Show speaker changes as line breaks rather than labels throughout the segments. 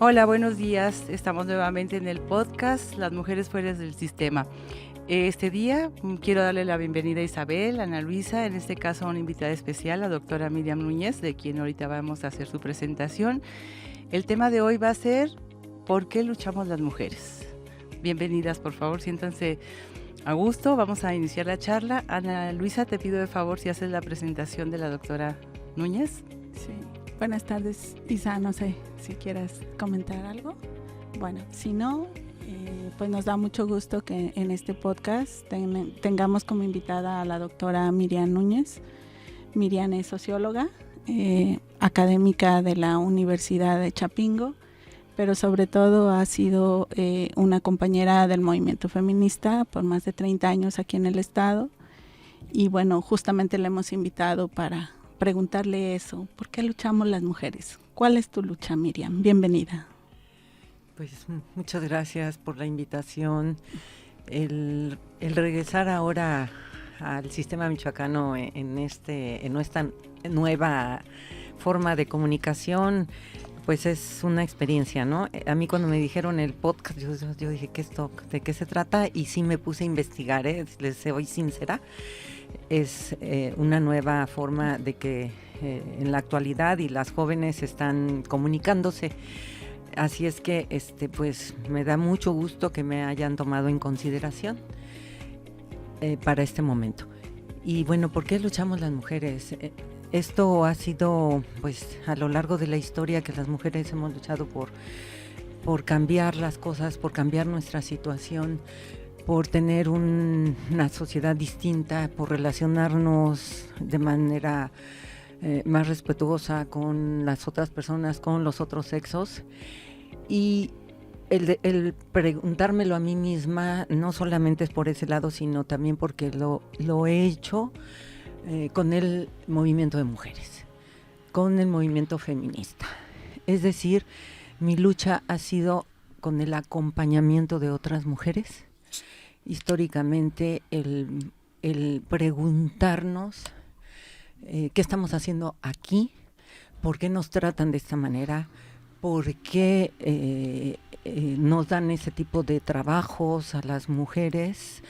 Hola, buenos días. Estamos nuevamente en el podcast Las Mujeres Fuera del Sistema. Este día quiero darle la bienvenida a Isabel, a Ana Luisa, en este caso a una invitada especial, la doctora Miriam Núñez, de quien ahorita vamos a hacer su presentación. El tema de hoy va a ser ¿por qué luchamos las mujeres? Bienvenidas, por favor, siéntanse a gusto. Vamos a iniciar la charla. Ana Luisa, te pido de favor si haces la presentación de la doctora Núñez.
Sí. Buenas tardes, Isa, no sé si quieras comentar algo. Bueno, si no, pues nos da mucho gusto que en este podcast tengamos como invitada a la doctora Miriam Núñez. Miriam es socióloga, académica de la Universidad de Chapingo, pero sobre todo ha sido una compañera del movimiento feminista por más de 30 años aquí en el estado. Y bueno, justamente le hemos invitado para preguntarle eso, ¿por qué luchamos las mujeres? ¿Cuál es tu lucha, Miriam? Bienvenida.
Pues muchas gracias por la invitación. El regresar ahora al sistema michoacano en esta nueva forma de comunicación, pues es una experiencia, ¿no? A mí cuando me dijeron el podcast, yo dije, ¿qué esto? ¿De qué se trata? Y sí me puse a investigar, les soy sincera. Es una nueva forma de que en la actualidad y las jóvenes están comunicándose. Así es que pues me da mucho gusto que me hayan tomado en consideración para este momento. Y bueno, ¿por qué luchamos las mujeres? Esto ha sido pues a lo largo de la historia que las mujeres hemos luchado por cambiar las cosas, por cambiar nuestra situación, por tener una sociedad distinta, por relacionarnos de manera más respetuosa con las otras personas, con los otros sexos. Y el preguntármelo a mí misma no solamente es por ese lado, sino también porque lo he hecho con el movimiento de mujeres, con el movimiento feminista. Es decir, mi lucha ha sido con el acompañamiento de otras mujeres. Históricamente el preguntarnos qué estamos haciendo aquí, por qué nos tratan de esta manera, por qué nos dan ese tipo de trabajos a las mujeres,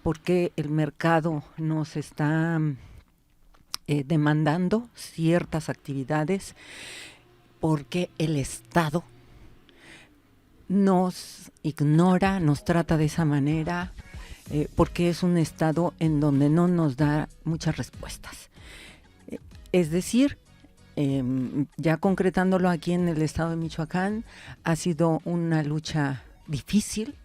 por qué el mercado nos está demandando ciertas actividades, por qué el Estado nos ignora, nos trata de esa manera, porque es un estado en donde no nos da muchas respuestas. Es decir, ya concretándolo aquí en el estado de Michoacán, ha sido una lucha difícil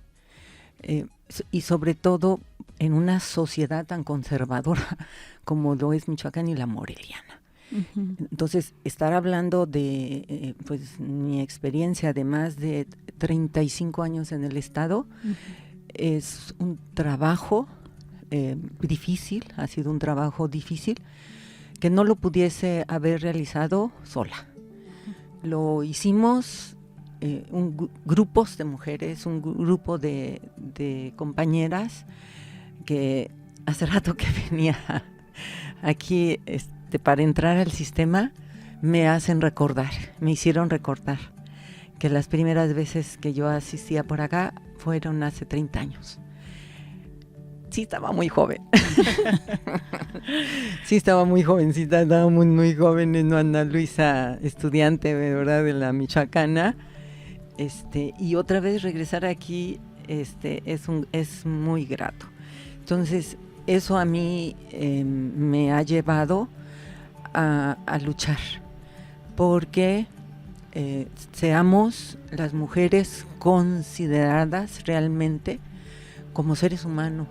y sobre todo en una sociedad tan conservadora como lo es Michoacán y la Moreliana. Uh-huh. Entonces, estar hablando de pues mi experiencia de más de 35 años en el estado, uh-huh, es un trabajo difícil, ha sido un trabajo difícil que no lo pudiese haber realizado sola. Uh-huh. Lo hicimos grupos de mujeres, un grupo de compañeras que hace rato que venía aquí para entrar al sistema, me hicieron recordar que las primeras veces que yo asistía por acá fueron hace 30 años. Sí, estaba muy joven. Sí, estaba muy jovencita, estaba muy, muy joven, ¿no? Ana Luisa, estudiante, ¿verdad?, de la Michoacana. Y otra vez regresar aquí es muy grato. Entonces, eso a mí me ha llevado a luchar, porque seamos las mujeres consideradas realmente como seres humanos,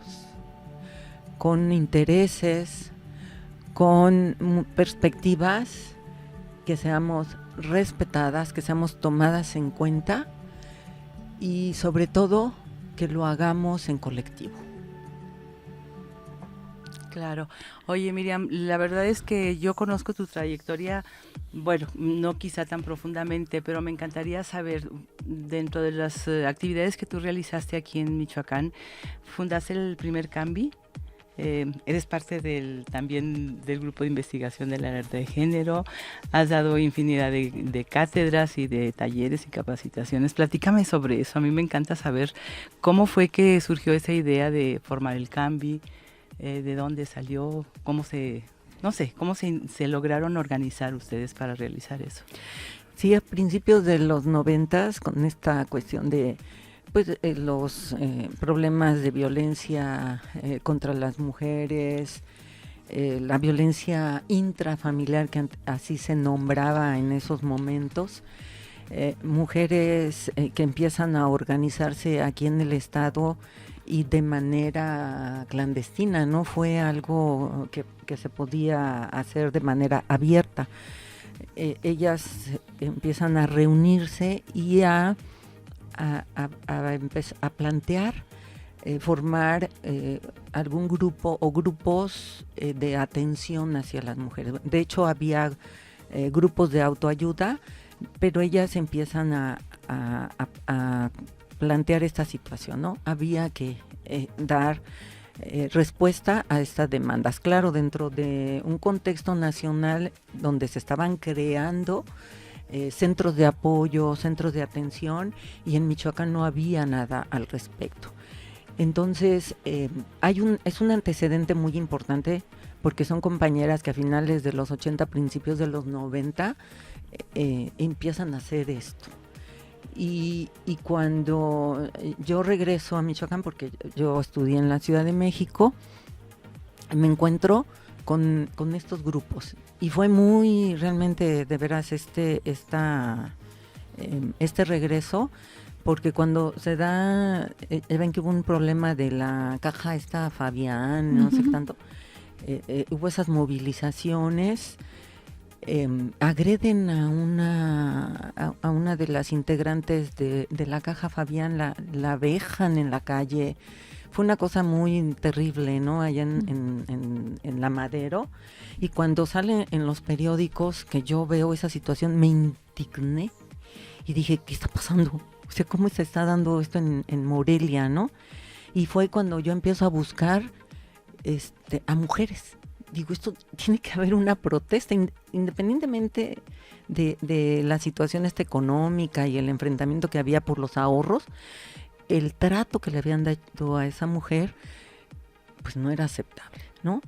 con intereses, con perspectivas, que seamos respetadas, que seamos tomadas en cuenta y sobre todo que lo hagamos en colectivo.
Claro. Oye, Miriam, la verdad es que yo conozco tu trayectoria, bueno, no quizá tan profundamente, pero me encantaría saber, dentro de las actividades que tú realizaste aquí en Michoacán, fundaste el primer Cambi, Eres parte también del grupo de investigación de la alerta de género, has dado infinidad de cátedras y de talleres y capacitaciones. Platícame sobre eso, a mí me encanta saber cómo fue que surgió esa idea de formar el CAMBI, de dónde salió, cómo se lograron organizar ustedes para realizar eso.
Sí, a principios de los 90s, con esta cuestión de los problemas de violencia contra las mujeres, la violencia intrafamiliar, que así se nombraba en esos momentos, mujeres que empiezan a organizarse aquí en el estado y de manera clandestina, no fue algo que se podía hacer de manera abierta. Ellas empiezan a reunirse y a plantear formar algún grupo o grupos de atención hacia las mujeres. De hecho, había grupos de autoayuda, pero ellas empiezan a plantear esta situación, ¿no? Había que dar respuesta a estas demandas. Claro, dentro de un contexto nacional donde se estaban creando centros de apoyo, centros de atención, y en Michoacán no había nada al respecto. Entonces, es un antecedente muy importante porque son compañeras que a finales de los 80, principios de los 90, empiezan a hacer esto. Y cuando yo regreso a Michoacán, porque yo estudié en la Ciudad de México, me encuentro con estos grupos. Y fue muy, realmente, de veras, este regreso, porque cuando se da, ven que hubo un problema de la caja esta Fabián, no sé qué tanto, hubo esas movilizaciones, agreden a una de las integrantes de la caja Fabián, la vejan en la calle. Fue una cosa muy terrible, ¿no? Allá en La Madero. Y cuando sale en los periódicos que yo veo esa situación, me indigné y dije, ¿qué está pasando? O sea, ¿cómo se está dando esto en Morelia, no? Y fue cuando yo empiezo a buscar a mujeres. Digo, esto tiene que haber una protesta, independientemente de la situación económica y el enfrentamiento que había por los ahorros. El trato que le habían dado a esa mujer, pues no era aceptable, ¿no?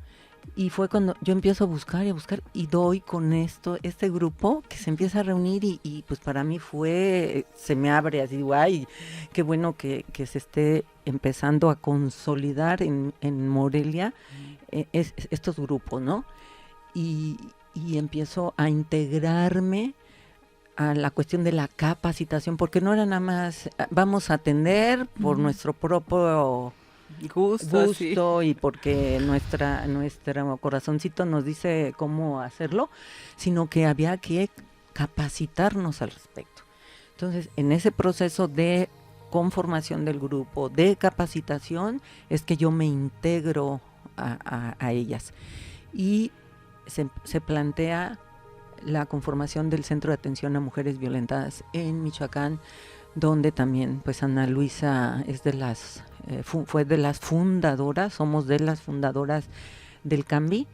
Y fue cuando yo empiezo a buscar y doy con este grupo que se empieza a reunir y pues para mí se me abre así, ay, qué bueno que se esté empezando a consolidar en Morelia estos grupos, ¿no? Y empiezo a integrarme a la cuestión de la capacitación, porque no era nada más, vamos a atender por nuestro propio gusto sí, y porque nuestro corazoncito nos dice cómo hacerlo, sino que había que capacitarnos al respecto. Entonces, en ese proceso de conformación del grupo, de capacitación, es que yo me integro a ellas. Y se plantea la conformación del Centro de Atención a Mujeres Violentadas en Michoacán, donde también pues Ana Luisa es fue de las fundadoras, somos de las fundadoras del CAMBI.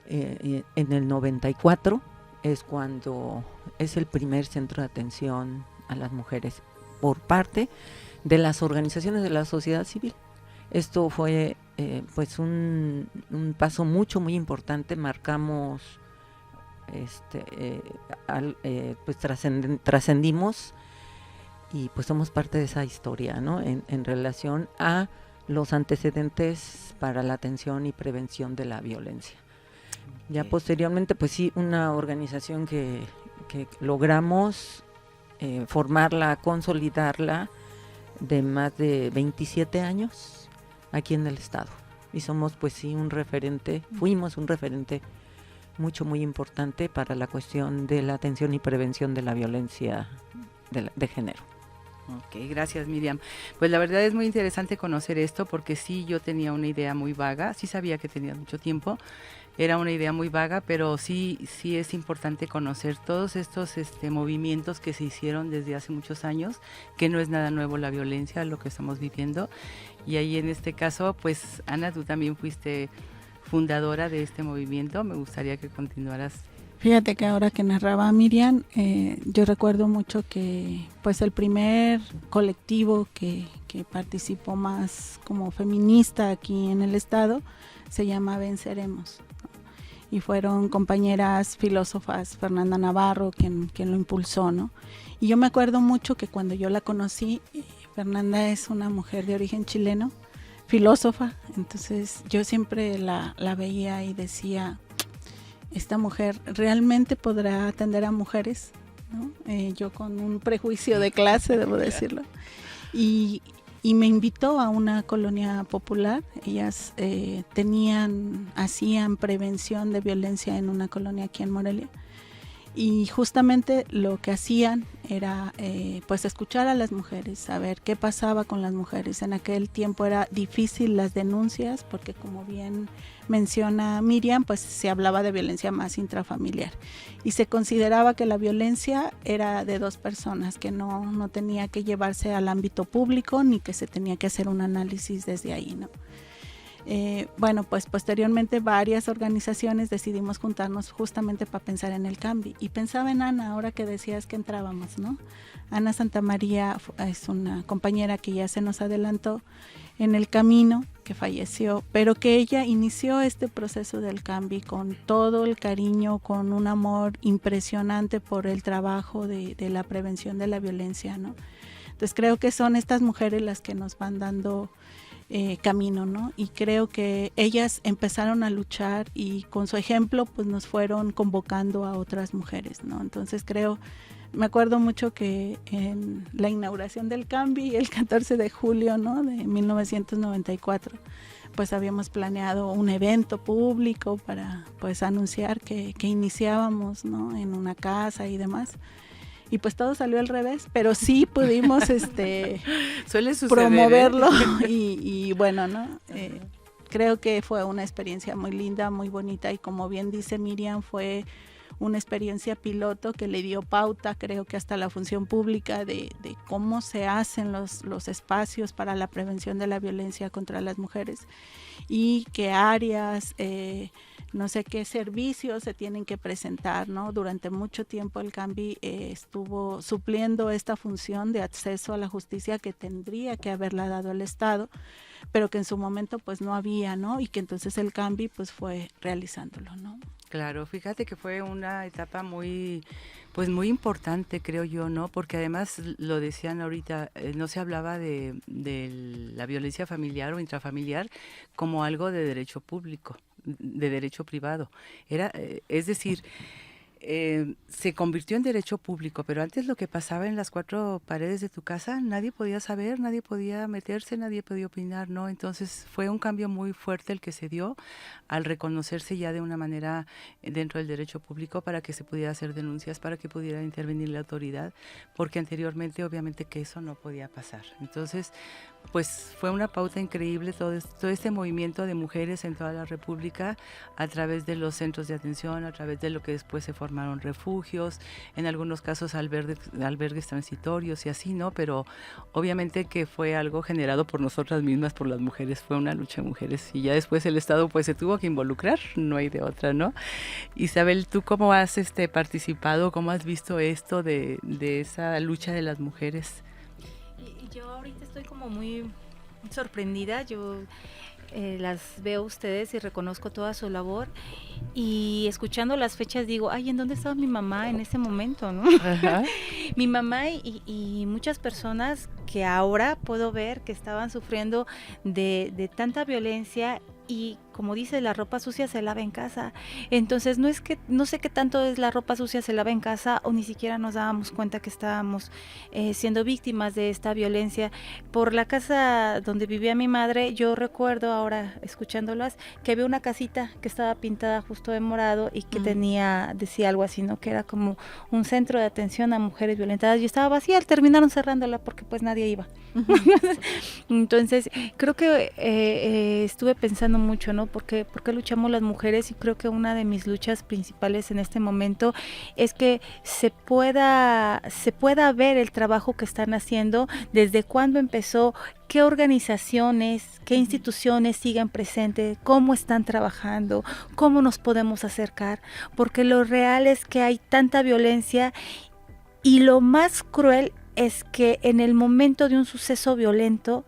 En el 94 es cuando es el primer centro de atención a las mujeres por parte de las organizaciones de la sociedad civil. Esto fue pues un paso muy importante. Marcamos pues trascendimos y pues somos parte de esa historia, ¿no? En relación a los antecedentes para la atención y prevención de la violencia. Ya posteriormente, pues sí, una organización que logramos formarla, consolidarla de más de 27 años aquí en el estado. Y somos pues sí fuimos un referente muy importante para la cuestión de la atención y prevención de la violencia de género.
Ok, gracias Miriam. Pues la verdad es muy interesante conocer esto porque sí, yo tenía una idea muy vaga, sí sabía que tenía mucho tiempo, era una idea muy vaga, pero sí es importante conocer todos estos movimientos que se hicieron desde hace muchos años, que no es nada nuevo la violencia, lo que estamos viviendo. Y ahí en este caso, pues Ana, tú también fuiste fundadora de este movimiento. Me gustaría que continuaras.
Fíjate que ahora que narraba Miriam, yo recuerdo mucho que pues el primer colectivo que participó más como feminista aquí en el estado se llama Venceremos, ¿no? Y fueron compañeras filósofas, Fernanda Navarro, quien lo impulsó, ¿no? Y yo me acuerdo mucho que cuando yo la conocí, Fernanda es una mujer de origen chileno, filósofa, entonces yo siempre la veía y decía, esta mujer realmente podrá atender a mujeres, ¿no? Yo con un prejuicio de clase, debo decirlo, y me invitó a una colonia popular. Ellas hacían prevención de violencia en una colonia aquí en Morelia, y justamente lo que hacían era pues escuchar a las mujeres, saber qué pasaba con las mujeres. En aquel tiempo era difícil las denuncias porque, como bien menciona Miriam, pues se hablaba de violencia más intrafamiliar y se consideraba que la violencia era de dos personas, que no tenía que llevarse al ámbito público ni que se tenía que hacer un análisis desde ahí, ¿no? Bueno, pues posteriormente varias organizaciones decidimos juntarnos justamente para pensar en el cambio. Y pensaba en Ana, ahora que decías que entrábamos, ¿no? Ana Santamaría es una compañera que ya se nos adelantó en el camino, que falleció, pero que ella inició este proceso del cambio con todo el cariño, con un amor impresionante por el trabajo de la prevención de la violencia, ¿no? Entonces creo que son estas mujeres las que nos van dando camino, ¿no? Y creo que ellas empezaron a luchar y con su ejemplo pues nos fueron convocando a otras mujeres, ¿no? Entonces me acuerdo mucho que en la inauguración del CAMBI, el 14 de julio, ¿no?, de 1994, pues habíamos planeado un evento público para pues anunciar que iniciábamos, ¿no?, en una casa y demás. Y pues todo salió al revés, pero sí pudimos
Suele suceder,
promoverlo y bueno, ¿no? Creo que fue una experiencia muy linda, muy bonita, y como bien dice Miriam, fue una experiencia piloto que le dio pauta, creo que hasta la función pública, de cómo se hacen los espacios para la prevención de la violencia contra las mujeres y qué áreas, no sé qué servicios se tienen que presentar, ¿no? Durante mucho tiempo el CAMBI estuvo supliendo esta función de acceso a la justicia que tendría que haberla dado el Estado, pero que en su momento pues no había, ¿no? Y que entonces el CAMBI pues fue realizándolo, ¿no?
Claro, fíjate que fue una etapa muy importante, creo yo, ¿no? Porque además, lo decían ahorita, no se hablaba de la violencia familiar o intrafamiliar como algo de derecho público, de derecho privado. Es decir, se convirtió en derecho público, pero antes lo que pasaba en las cuatro paredes de tu casa, nadie podía saber, nadie podía meterse, nadie podía opinar, ¿no? Entonces fue un cambio muy fuerte el que se dio al reconocerse ya de una manera dentro del derecho público, para que se pudiera hacer denuncias, para que pudiera intervenir la autoridad, porque anteriormente obviamente que eso no podía pasar. Entonces, pues fue una pauta increíble todo este movimiento de mujeres en toda la República, a través de los centros de atención, a través de lo que después se formaron refugios, en algunos casos albergues transitorios y así, ¿no? Pero obviamente que fue algo generado por nosotras mismas, por las mujeres, fue una lucha de mujeres, y ya después el Estado pues se tuvo que involucrar, no hay de otra, ¿no? Isabel, ¿tú cómo has participado, cómo has visto esto de esa lucha de las mujeres?
Yo ahorita estoy como muy sorprendida, yo las veo ustedes y reconozco toda su labor, y escuchando las fechas digo, ay, ¿en dónde estaba mi mamá en ese momento, no? Ajá. Mi mamá y muchas personas que ahora puedo ver que estaban sufriendo de tanta violencia. Y como dice, la ropa sucia se lava en casa. Entonces no sé qué tanto es la ropa sucia se lava en casa, o ni siquiera nos dábamos cuenta que estábamos siendo víctimas de esta violencia. Por la casa donde vivía mi madre, yo recuerdo ahora, escuchándolas, que había una casita que estaba pintada justo de morado y que decía algo así, ¿no? Que era como un centro de atención a mujeres violentadas, y estaba vacía, terminaron cerrándola porque pues nadie iba. Entonces creo que estuve pensando mucho, ¿no? ¿Por qué luchamos las mujeres? Y creo que una de mis luchas principales en este momento es que se pueda ver el trabajo que están haciendo, desde cuándo empezó, qué organizaciones, qué instituciones siguen presentes, cómo están trabajando, cómo nos podemos acercar, porque lo real es que hay tanta violencia y lo más cruel es que en el momento de un suceso violento,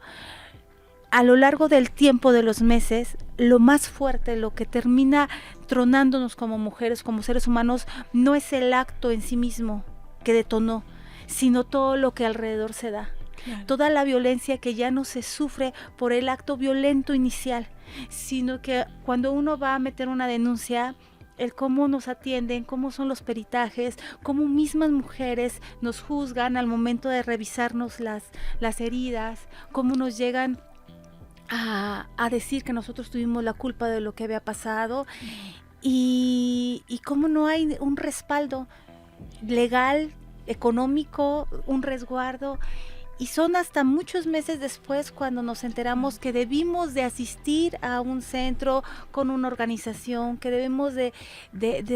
a lo largo del tiempo de los meses, lo más fuerte, lo que termina tronándonos como mujeres, como seres humanos, no es el acto en sí mismo que detonó, sino todo lo que alrededor se da. Claro. Toda la violencia que ya no se sufre por el acto violento inicial, sino que cuando uno va a meter una denuncia, el cómo nos atienden, cómo son los peritajes, cómo mismas mujeres nos juzgan al momento de revisarnos las heridas, cómo nos llegan a decir que nosotros tuvimos la culpa de lo que había pasado y cómo no hay un respaldo legal, económico, un resguardo. Y son hasta muchos meses después cuando nos enteramos que debimos de asistir a un centro con una organización, que debemos de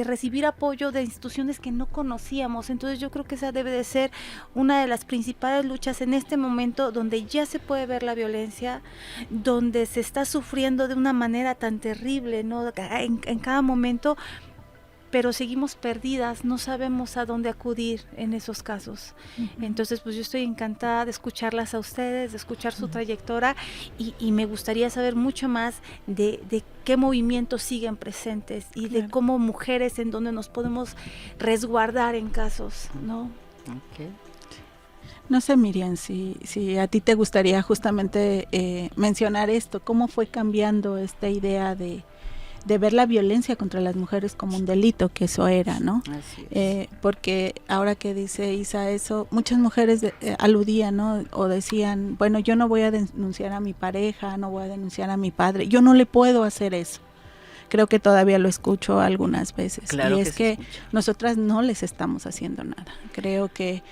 recibir apoyo de instituciones que no conocíamos. Entonces yo creo que esa debe de ser una de las principales luchas en este momento, donde ya se puede ver la violencia, donde se está sufriendo de una manera tan terrible, ¿no? En cada momento, pero seguimos perdidas, no sabemos a dónde acudir en esos casos. Entonces, pues yo estoy encantada de escucharlas a ustedes, de escuchar su trayectoria y me gustaría saber mucho más de qué movimientos siguen presentes y de cómo mujeres en donde nos podemos resguardar en casos, ¿no?
Okay.
No sé, Miriam, si a ti te gustaría justamente mencionar esto, cómo fue cambiando esta idea de ver la violencia contra las mujeres como un delito, que eso era, ¿no?
Así es.
Porque ahora que dice Isa eso, muchas mujeres aludían, ¿no? O decían, bueno, yo no voy a denunciar a mi pareja, no voy a denunciar a mi padre, yo no le puedo hacer eso. Creo que todavía lo escucho algunas veces.
Claro,
y es que nosotras no les estamos haciendo nada. Creo que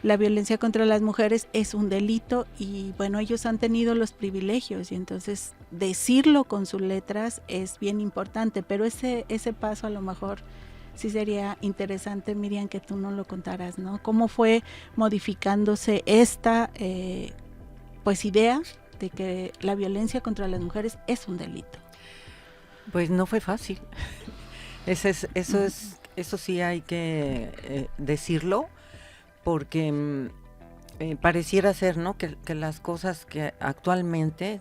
la violencia contra las mujeres es un delito y bueno, ellos han tenido los privilegios y entonces decirlo con sus letras es bien importante, pero ese paso a lo mejor sí sería interesante, Miriam, que tú nos lo contaras, ¿no? ¿Cómo fue modificándose esta pues idea de que la violencia contra las mujeres es un delito?
Pues no fue fácil. Eso sí hay que decirlo, porque pareciera ser, ¿no?, que las cosas que actualmente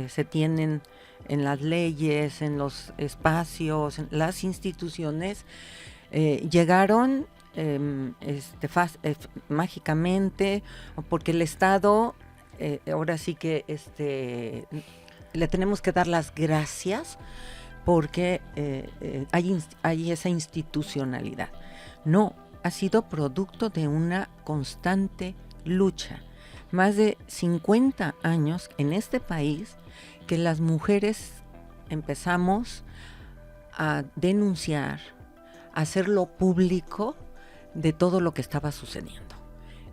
se tienen en las leyes, en los espacios, en las instituciones, llegaron mágicamente, porque el Estado, ahora sí que le tenemos que dar las gracias porque hay esa institucionalidad. No, ha sido producto de una constante lucha. Más de 50 años en este país que las mujeres empezamos a denunciar, a hacerlo público de todo lo que estaba sucediendo.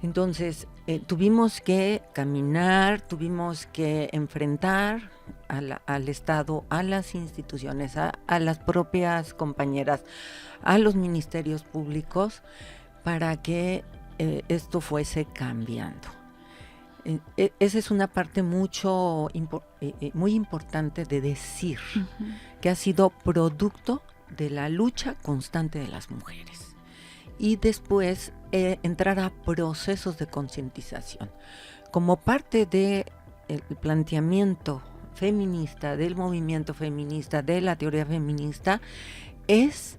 Entonces, tuvimos que caminar, tuvimos que enfrentar al Estado, a las instituciones, a las propias compañeras, a los ministerios públicos, para que esto fuese cambiando. Esa es una parte muy importante de decir, que ha sido producto de la lucha constante de las mujeres. Y después entrar a procesos de concientización. Como parte del planteamiento feminista, del movimiento feminista, de la teoría feminista, es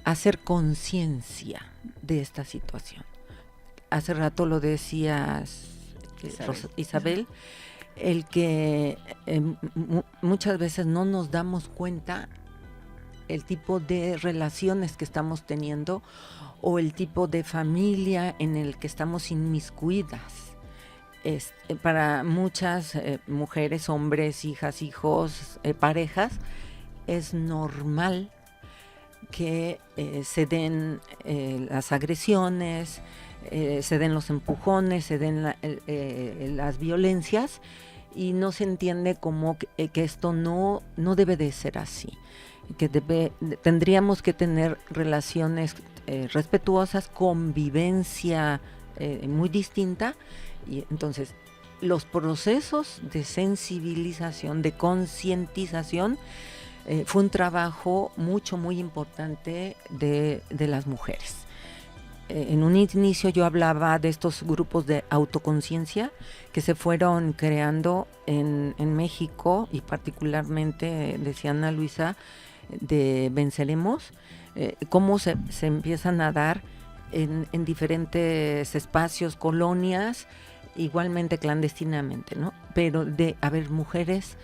hacer conciencia de esta situación. Hace rato lo decías, Isabel, el que muchas veces no nos damos cuenta el tipo de relaciones que estamos teniendo o el tipo de familia en el que estamos inmiscuidas. Para muchas mujeres, hombres, hijas, hijos, parejas, es normal que se den las agresiones, se den los empujones, se den las violencias, y no se entiende como que esto no debe de ser así, que tendríamos que tener relaciones respetuosas, convivencia muy distinta, y entonces los procesos de sensibilización, de concientización, fue un trabajo muy importante de las mujeres. En un inicio yo hablaba de estos grupos de autoconciencia que se fueron creando en México, y particularmente, decía Ana Luisa, de Venceremos, cómo se empiezan a dar en diferentes espacios, colonias, igualmente clandestinamente, ¿no? Pero mujeres,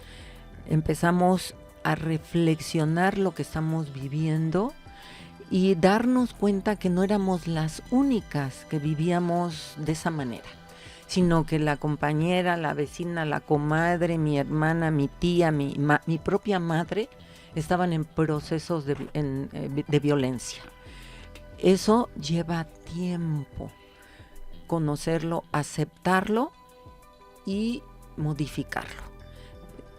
empezamos a reflexionar lo que estamos viviendo y darnos cuenta que no éramos las únicas que vivíamos de esa manera, sino que la compañera, la vecina, la comadre, mi hermana, mi tía, mi propia madre estaban en procesos de violencia. Eso lleva tiempo, conocerlo, aceptarlo y modificarlo.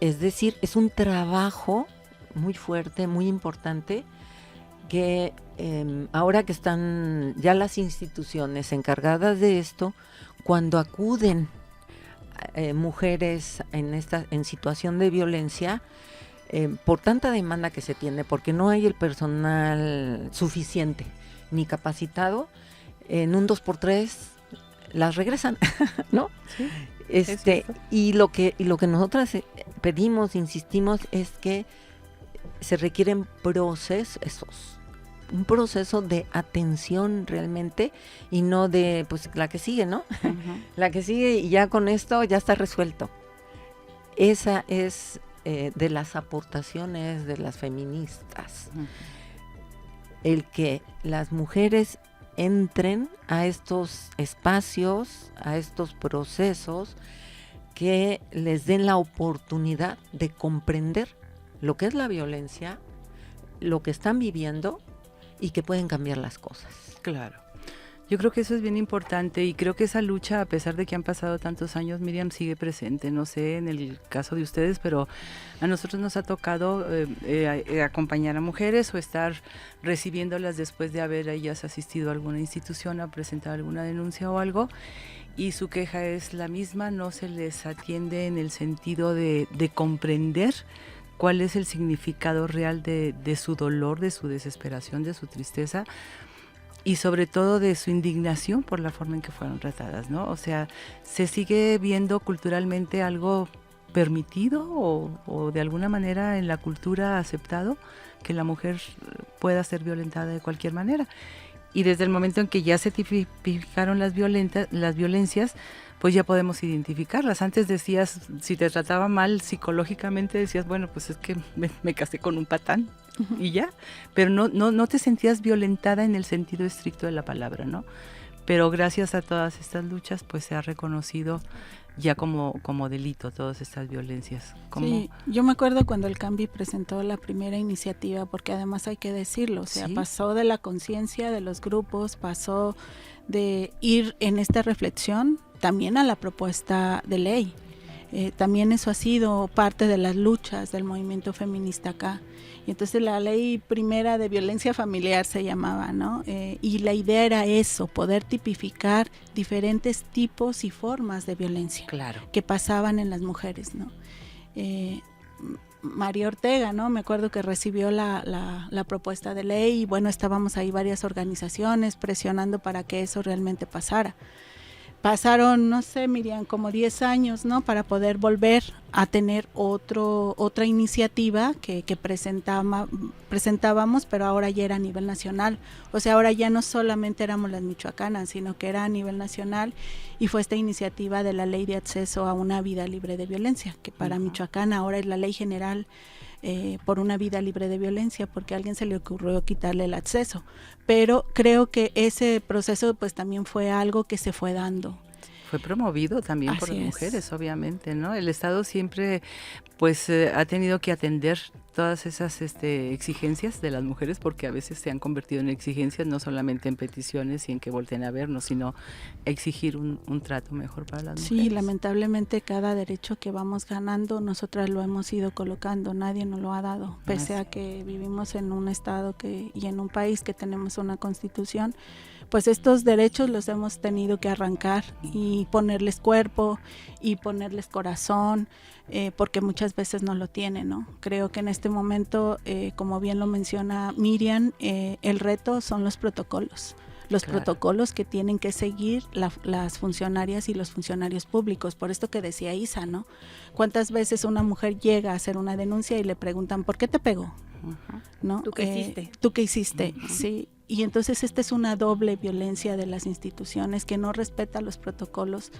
Es decir, es un trabajo muy fuerte, muy importante, que ahora que están ya las instituciones encargadas de esto, cuando acuden mujeres en situación de violencia, por tanta demanda que se tiene, porque no hay el personal suficiente ni capacitado, en un 2x3 las regresan, ¿no? Sí, y lo que nosotras pedimos, insistimos, es que se requieren procesos, un proceso de atención realmente, y no de, pues, la que sigue, ¿no? Uh-huh. La que sigue y ya con esto ya está resuelto. Esa es de las aportaciones de las feministas. Uh-huh. El que las mujeres entren a estos espacios, a estos procesos, que les den la oportunidad de comprender lo que es la violencia, lo que están viviendo, y que pueden cambiar las cosas.
Claro. Yo creo que eso es bien importante, y creo que esa lucha, a pesar de que han pasado tantos años, Miriam, sigue presente. No sé en el caso de ustedes, pero a nosotros nos ha tocado acompañar a mujeres o estar recibiéndolas después de haber ellas asistido a alguna institución a presentar alguna denuncia o algo, y su queja es la misma, no se les atiende en el sentido de comprender cuál es el significado real de su dolor, de su desesperación, de su tristeza, y sobre todo de su indignación por la forma en que fueron tratadas, ¿no? O sea, se sigue viendo culturalmente algo permitido o de alguna manera en la cultura aceptado, que la mujer pueda ser violentada de cualquier manera. Y desde el momento en que ya se tipificaron las violencias, pues ya podemos identificarlas. Antes decías, si te trataba mal psicológicamente, decías, bueno, pues es que me casé con un patán, uh-huh, y ya, pero no te sentías violentada en el sentido estricto de la palabra, ¿no? Pero gracias a todas estas luchas, pues se ha reconocido ya como delito todas estas violencias.
Sí, yo me acuerdo cuando el Cambi presentó la primera iniciativa, porque además hay que decirlo, o sea, ¿sí? Pasó de la conciencia de los grupos, pasó de ir en esta reflexión también a la propuesta de ley. También eso ha sido parte de las luchas del movimiento feminista acá. Y entonces la ley primera de violencia familiar se llamaba, ¿no? Y la idea era eso, poder tipificar diferentes tipos y formas de violencia, claro, que pasaban en las mujeres, ¿no? María Ortega, ¿no? Me acuerdo que recibió la propuesta de ley, y bueno, estábamos ahí varias organizaciones presionando para que eso realmente pasara. Pasaron, no sé, Miriam, como 10 años, ¿no? Para poder volver a tener otra iniciativa que presentábamos, pero ahora ya era a nivel nacional. O sea, ahora ya no solamente éramos las michoacanas, sino que era a nivel nacional, y fue esta iniciativa de la Ley de Acceso a una Vida Libre de Violencia, que para uh-huh, Michoacán ahora es la Ley General por una vida libre de violencia, porque a alguien se le ocurrió quitarle el acceso. Pero creo que ese proceso pues también fue algo que se fue dando.
Fue promovido también por las mujeres, obviamente, ¿no? El Estado siempre, pues, ha tenido que atender todas esas exigencias de las mujeres, porque a veces se han convertido en exigencias, no solamente en peticiones y en que volteen a vernos, sino exigir un trato mejor para las mujeres.
Sí, lamentablemente cada derecho que vamos ganando, nosotras lo hemos ido colocando, nadie nos lo ha dado, pese a que vivimos en un estado y en un país que tenemos una constitución, pues estos derechos los hemos tenido que arrancar y ponerles cuerpo y ponerles corazón, porque muchas veces no lo tienen, ¿no? Creo que en este momento, como bien lo menciona Miriam, el reto son los protocolos. Los protocolos que tienen que seguir las funcionarias y los funcionarios públicos. Por esto que decía Isa, ¿no? ¿Cuántas veces una mujer llega a hacer una denuncia y le preguntan, ¿por qué te pegó? ¿No?
¿Tú qué hiciste?
¿Tú qué hiciste? Sí. Y entonces esta es una doble violencia de las instituciones que no respeta los protocolos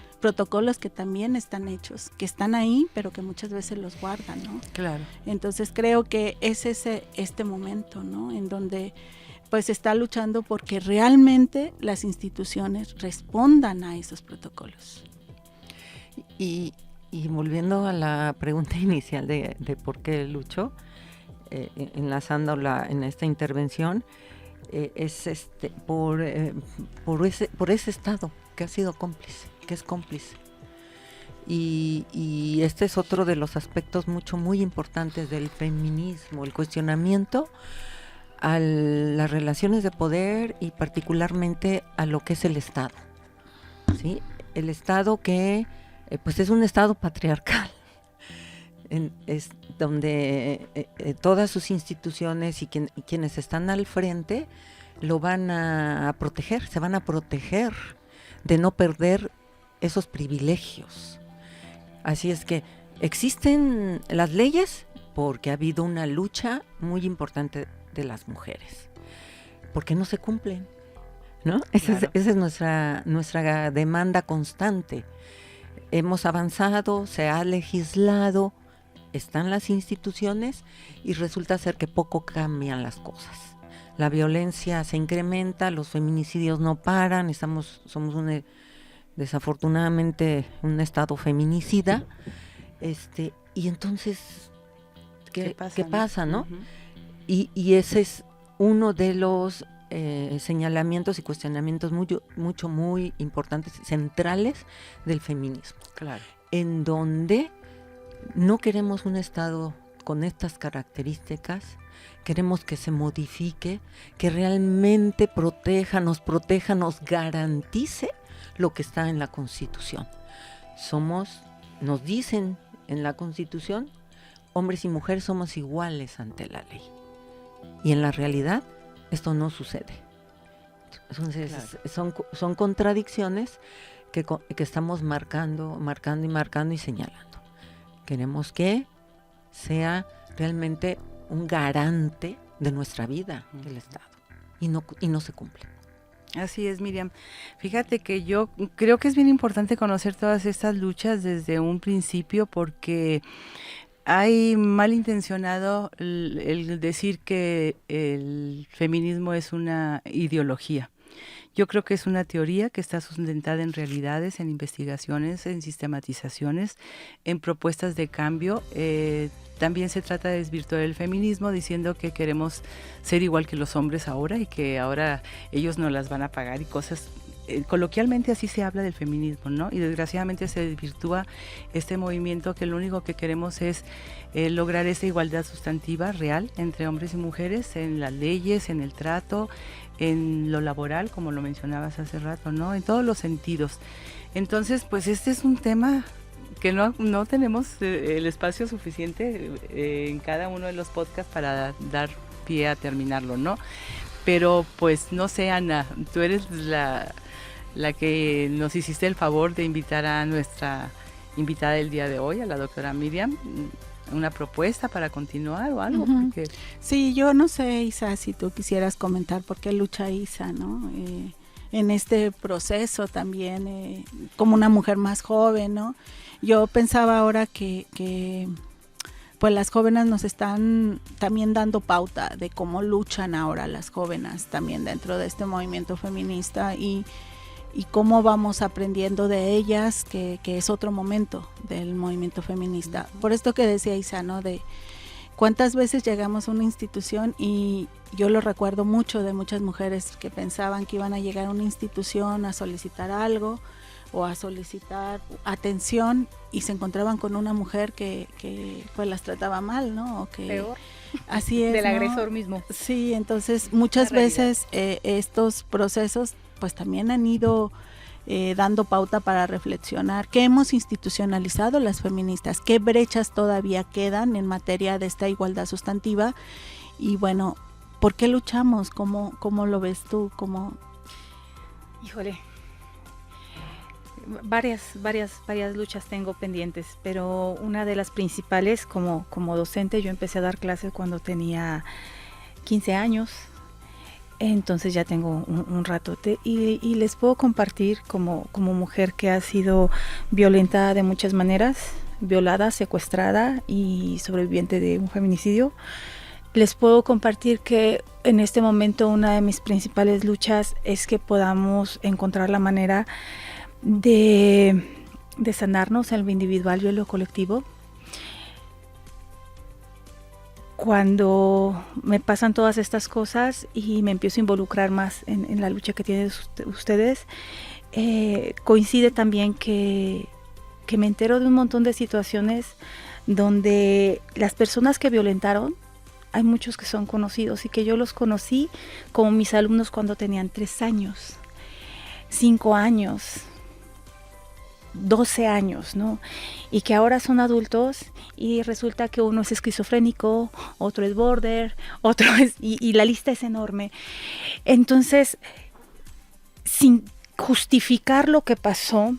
que también están hechos, que están ahí, pero que muchas veces los guardan, ¿no?
Claro.
Entonces creo que es este momento, ¿no? En donde pues está luchando porque realmente las instituciones respondan a esos protocolos.
Y volviendo a la pregunta inicial de por qué lucho, enlazándola en esta intervención, es por ese Estado que ha sido cómplice, que es cómplice. Y este es otro de los aspectos muy importantes del feminismo, el cuestionamiento a las relaciones de poder y particularmente a lo que es el Estado, ¿sí? El Estado que pues es un Estado patriarcal, es donde todas sus instituciones y quienes están al frente lo van a proteger, se van a proteger de no perder esos privilegios. Así es que existen las leyes porque ha habido una lucha muy importante de las mujeres, porque no se cumplen, ¿no? Esa es nuestra demanda constante. Hemos avanzado, se ha legislado, están las instituciones y resulta ser que poco cambian las cosas. La violencia se incrementa, los feminicidios no paran, somos desafortunadamente un estado feminicida, y entonces ¿qué pasa, no? Uh-huh. Y ese es uno de los señalamientos y cuestionamientos muy importantes, centrales del feminismo.
Claro.
En donde no queremos un Estado con estas características, queremos que se modifique, que realmente nos garantice lo que está en la Constitución. Nos dicen en la Constitución, hombres y mujeres somos iguales ante la ley. Y en la realidad esto no sucede. Entonces son contradicciones que estamos marcando y señalando. Queremos que sea realmente un garante de nuestra vida, el Estado, y no se cumple.
Así es, Miriam. Fíjate que yo creo que es bien importante conocer todas estas luchas desde un principio, porque hay malintencionado el decir que el feminismo es una ideología. Yo creo que es una teoría que está sustentada en realidades, en investigaciones, en sistematizaciones, en propuestas de cambio. También se trata de desvirtuar el feminismo diciendo que queremos ser igual que los hombres ahora y que ahora ellos nos las van a pagar y cosas. Coloquialmente así se habla del feminismo, ¿no? Y desgraciadamente se desvirtúa este movimiento, que lo único que queremos es lograr esa igualdad sustantiva real entre hombres y mujeres en las leyes, en el trato, en lo laboral, como lo mencionabas hace rato, ¿no? En todos los sentidos. Entonces, pues este es un tema que no tenemos el espacio suficiente en cada uno de los podcasts para dar pie a terminarlo, ¿no? Pero pues no sé, Ana, tú eres la que nos hiciste el favor de invitar a nuestra invitada del día de hoy, a la doctora Miriam, una propuesta para continuar o algo.
Uh-huh. Porque... Sí, yo no sé, Isa, si tú quisieras comentar por qué lucha Isa, ¿no? En este proceso también, como una mujer más joven, ¿no? Yo pensaba ahora que pues las jóvenes nos están también dando pauta de cómo luchan ahora las jóvenes también dentro de este movimiento feminista, y y cómo vamos aprendiendo de ellas, que es otro momento del movimiento feminista. Por esto que decía Isa, ¿no? De cuántas veces llegamos a una institución, y yo lo recuerdo mucho de muchas mujeres que pensaban que iban a llegar a una institución a solicitar algo o a solicitar atención, y se encontraban con una mujer que pues las trataba mal, ¿no? O que,
peor.
Así es,
Del
¿no?
agresor mismo.
Sí, entonces muchas veces estos procesos pues también han ido dando pauta para reflexionar qué hemos institucionalizado las feministas, qué brechas todavía quedan en materia de esta igualdad sustantiva, y bueno, ¿por qué luchamos? ¿Cómo lo ves tú?
Híjole, varias luchas tengo pendientes, pero una de las principales, como docente, yo empecé a dar clases cuando tenía 15 años, entonces ya tengo un ratote, y les puedo compartir como mujer que ha sido violentada de muchas maneras, violada, secuestrada y sobreviviente de un feminicidio. Les puedo compartir que en este momento una de mis principales luchas es que podamos encontrar la manera de sanarnos en lo individual y en lo colectivo. Cuando me pasan todas estas cosas y me empiezo a involucrar más en la lucha que tienen ustedes, coincide también que me entero de un montón de situaciones donde las personas que violentaron, hay muchos que son conocidos y que yo los conocí como mis alumnos cuando tenían 3 años, 5 años, 12 años, ¿no? Y que ahora son adultos y resulta que uno es esquizofrénico, otro es border, otro es... y la lista es enorme. Entonces, sin justificar lo que pasó,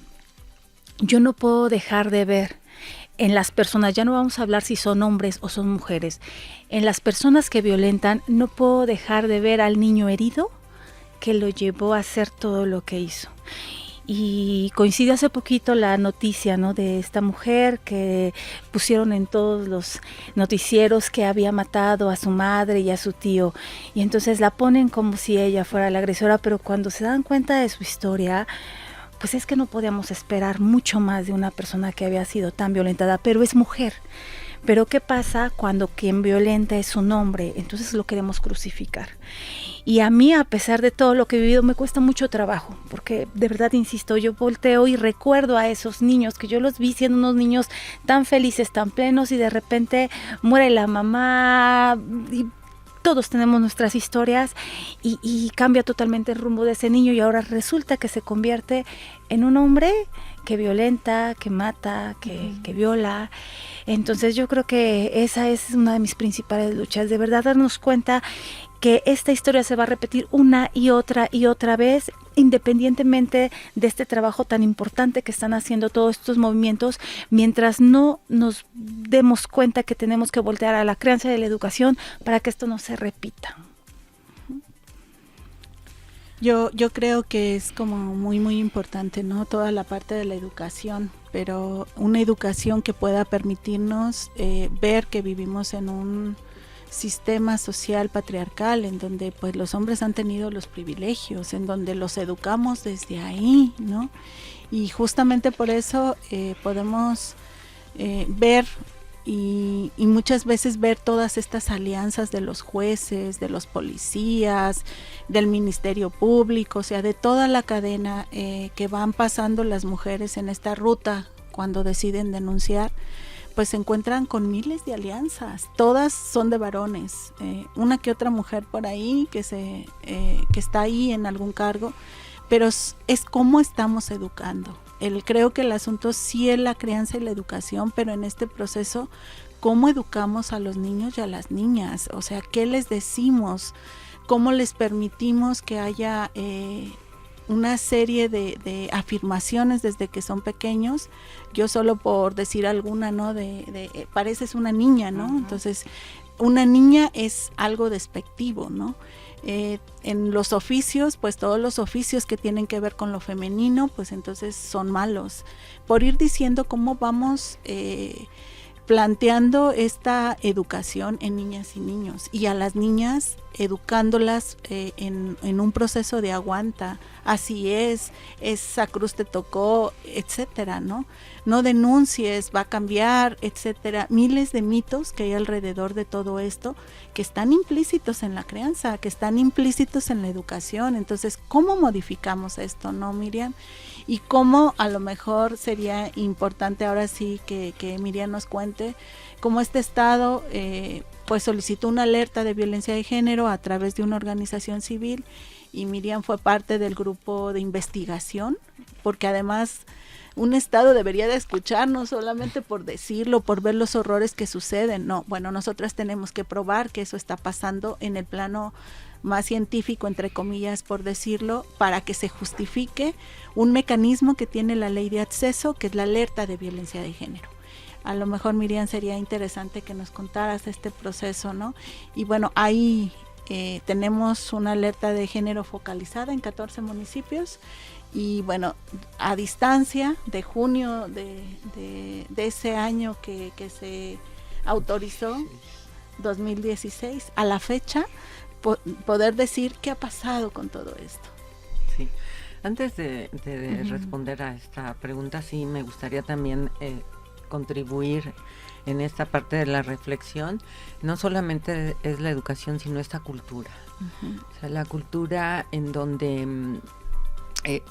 yo no puedo dejar de ver en las personas, ya no vamos a hablar si son hombres o son mujeres, en las personas que violentan, no puedo dejar de ver al niño herido que lo llevó a hacer todo lo que hizo. Y coincide hace poquito la noticia, ¿no?, de esta mujer que pusieron en todos los noticieros que había matado a su madre y a su tío. Y entonces la ponen como si ella fuera la agresora, pero cuando se dan cuenta de su historia, pues es que no podíamos esperar mucho más de una persona que había sido tan violentada, pero es mujer. Pero ¿qué pasa cuando quien violenta es un hombre? Entonces lo queremos crucificar. Y a mí, a pesar de todo lo que he vivido, me cuesta mucho trabajo, porque de verdad, insisto, yo volteo y recuerdo a esos niños, que yo los vi siendo unos niños tan felices, tan plenos, y de repente muere la mamá, y todos tenemos nuestras historias, y cambia totalmente el rumbo de ese niño, y ahora resulta que se convierte en un hombre que violenta, que mata, que viola. Entonces yo creo que esa es una de mis principales luchas, de verdad darnos cuenta que esta historia se va a repetir una y otra vez, independientemente de este trabajo tan importante que están haciendo todos estos movimientos, mientras no nos demos cuenta que tenemos que voltear a la crianza y a la educación para que esto no se repita.
Yo creo que es como muy importante, ¿no?, toda la parte de la educación, pero una educación que pueda permitirnos ver que vivimos en un sistema social patriarcal, en donde pues los hombres han tenido los privilegios, en donde los educamos desde ahí, ¿no? Y justamente por eso podemos ver y muchas veces ver todas estas alianzas de los jueces, de los policías, del Ministerio Público, o sea, de toda la cadena que van pasando las mujeres en esta ruta cuando deciden denunciar, pues se encuentran con miles de alianzas, todas son de varones, una que otra mujer por ahí que está ahí en algún cargo, pero es cómo estamos educando. Creo que el asunto sí es la crianza y la educación, pero en este proceso, ¿cómo educamos a los niños y a las niñas? O sea, ¿qué les decimos? ¿Cómo les permitimos que haya una serie de afirmaciones desde que son pequeños? Yo solo por decir alguna, ¿no? Pareces una niña, ¿no? Uh-huh. Entonces, una niña es algo despectivo, ¿no? En los oficios, pues todos los oficios que tienen que ver con lo femenino, pues entonces son malos. Por ir diciendo cómo vamos planteando esta educación en niñas y niños, y a las niñas educándolas en un proceso de aguanta, así es, esa cruz te tocó, etcétera, ¿no? No denuncies, va a cambiar, etcétera. Miles de mitos que hay alrededor de todo esto que están implícitos en la crianza, que están implícitos en la educación. Entonces, ¿cómo modificamos esto, no, Miriam? Y cómo a lo mejor sería importante ahora sí que Miriam nos cuente cómo este estado pues solicitó una alerta de violencia de género a través de una organización civil, y Miriam fue parte del grupo de investigación, porque además un estado debería de escuchar, no solamente por decirlo, por ver los horrores que suceden, no, bueno, nosotras tenemos que probar que eso está pasando en el plano más científico, entre comillas, por decirlo, para que se justifique un mecanismo que tiene la ley de acceso, que es la alerta de violencia de género. A lo mejor, Miriam, sería interesante que nos contaras este proceso, ¿no? Y bueno, ahí tenemos una alerta de género focalizada en 14 municipios, y bueno, a distancia de junio de ese año que se autorizó, 2016, a la fecha, poder decir qué ha pasado con todo esto.
Sí. Antes de responder a esta pregunta, sí me gustaría también contribuir en esta parte de la reflexión. No solamente es la educación, sino esta cultura. O sea, la cultura en donde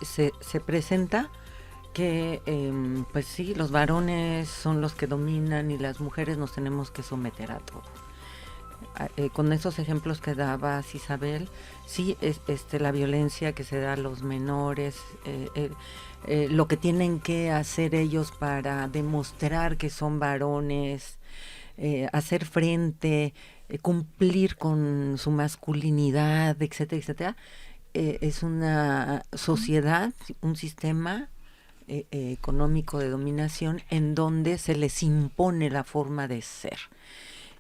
se presenta que pues sí, los varones son los que dominan y las mujeres nos tenemos que someter a todo. Con esos ejemplos que dabas, Isabel, sí, la violencia que se da a los menores, lo que tienen que hacer ellos para demostrar que son varones, hacer frente, cumplir con su masculinidad, etcétera, etcétera. Es una sociedad, un sistema económico de dominación en donde se les impone la forma de ser.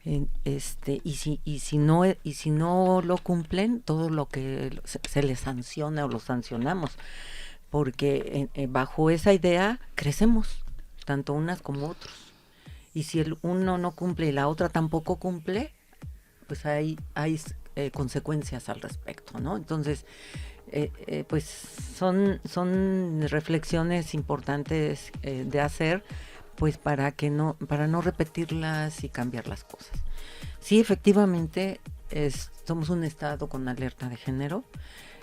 Y si no lo cumplen, todo lo que se les sanciona o lo sancionamos, porque bajo esa idea crecemos, tanto unas como otros, y si el uno no cumple y la otra tampoco cumple, pues hay consecuencias al respecto, ¿no? Entonces pues son reflexiones importantes de hacer, pues para no repetirlas y cambiar las cosas. Sí, efectivamente, somos un estado con alerta de género,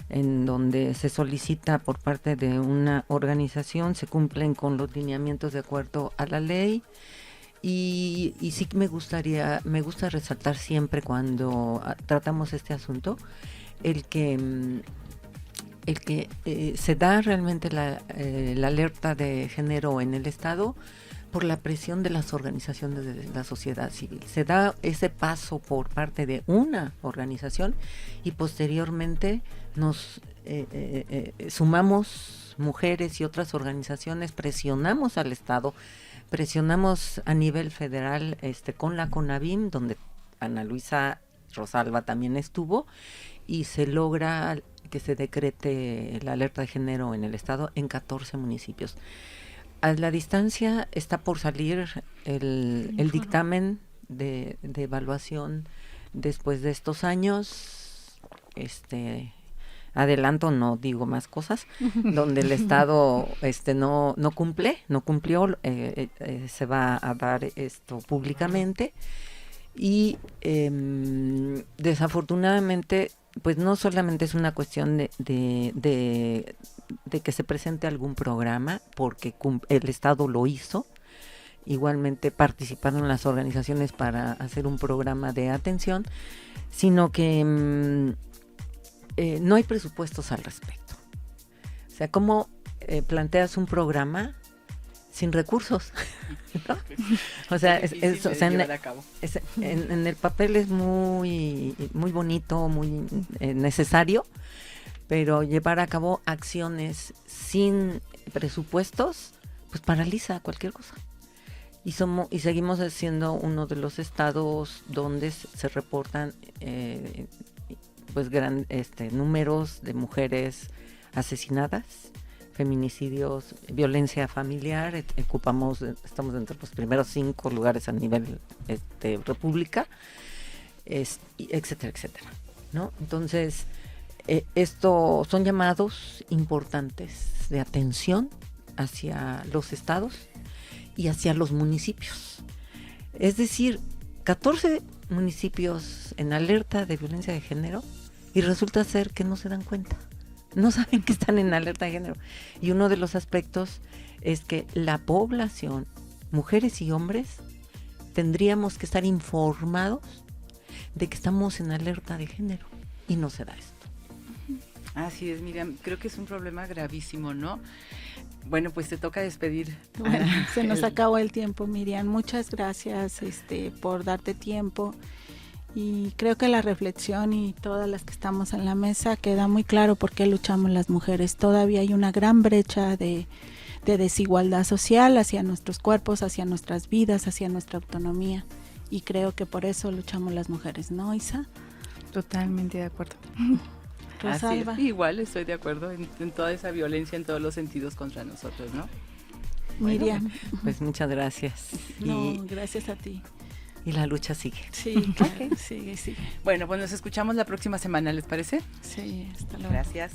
en donde se solicita por parte de una organización, se cumplen con los lineamientos de acuerdo a la ley, y sí me gusta resaltar siempre cuando tratamos este asunto, el que se da realmente la alerta de género en el estado por la presión de las organizaciones de la sociedad civil. Se da ese paso por parte de una organización y posteriormente nos sumamos mujeres y otras organizaciones, presionamos al Estado, presionamos a nivel federal con la CONAVIM, donde Ana Luisa Rosalba también estuvo, y se logra que se decrete la alerta de género en el estado en 14 municipios. A la distancia está por salir el dictamen de evaluación después de estos años. Adelanto, no digo más cosas, donde el Estado no cumplió, se va a dar esto públicamente, y desafortunadamente pues no solamente es una cuestión de que se presente algún programa, porque el Estado lo hizo. Igualmente participaron las organizaciones para hacer un programa de atención, sino que no hay presupuestos al respecto. O sea, ¿cómo planteas un programa sin recursos? ¿No? O sea, en el papel es muy, muy bonito, muy necesario, pero llevar a cabo acciones sin presupuestos, pues paraliza cualquier cosa. Y seguimos siendo uno de los estados donde se reportan pues números de mujeres asesinadas, feminicidios, violencia familiar, estamos entre los primeros 5 lugares a nivel república, etcétera, etcétera, ¿no? Entonces, esto son llamados importantes de atención hacia los estados y hacia los municipios. Es decir, 14 municipios en alerta de violencia de género y resulta ser que no se dan cuenta. No saben que están en alerta de género. Y uno de los aspectos es que la población, mujeres y hombres, tendríamos que estar informados de que estamos en alerta de género y no se da esto.
Así es, Miriam, creo que es un problema gravísimo, ¿no? Bueno, pues te toca despedir.
Bueno, se nos acabó el tiempo, Miriam. Muchas gracias por darte tiempo. Y creo que la reflexión y todas las que estamos en la mesa queda muy claro por qué luchamos las mujeres. Todavía hay una gran brecha de desigualdad social hacia nuestros cuerpos, hacia nuestras vidas, hacia nuestra autonomía. Y creo que por eso luchamos las mujeres, ¿no, Isa?
Totalmente de acuerdo.
Rosalba.
Así es, igual estoy de acuerdo en toda esa violencia en todos los sentidos contra nosotros, ¿no?
Miriam.
Bueno, pues muchas gracias.
No, gracias a ti.
Y la lucha sigue.
Sí, claro, sigue.
Bueno, pues nos escuchamos la próxima semana, ¿les parece?
Sí, hasta luego.
Gracias.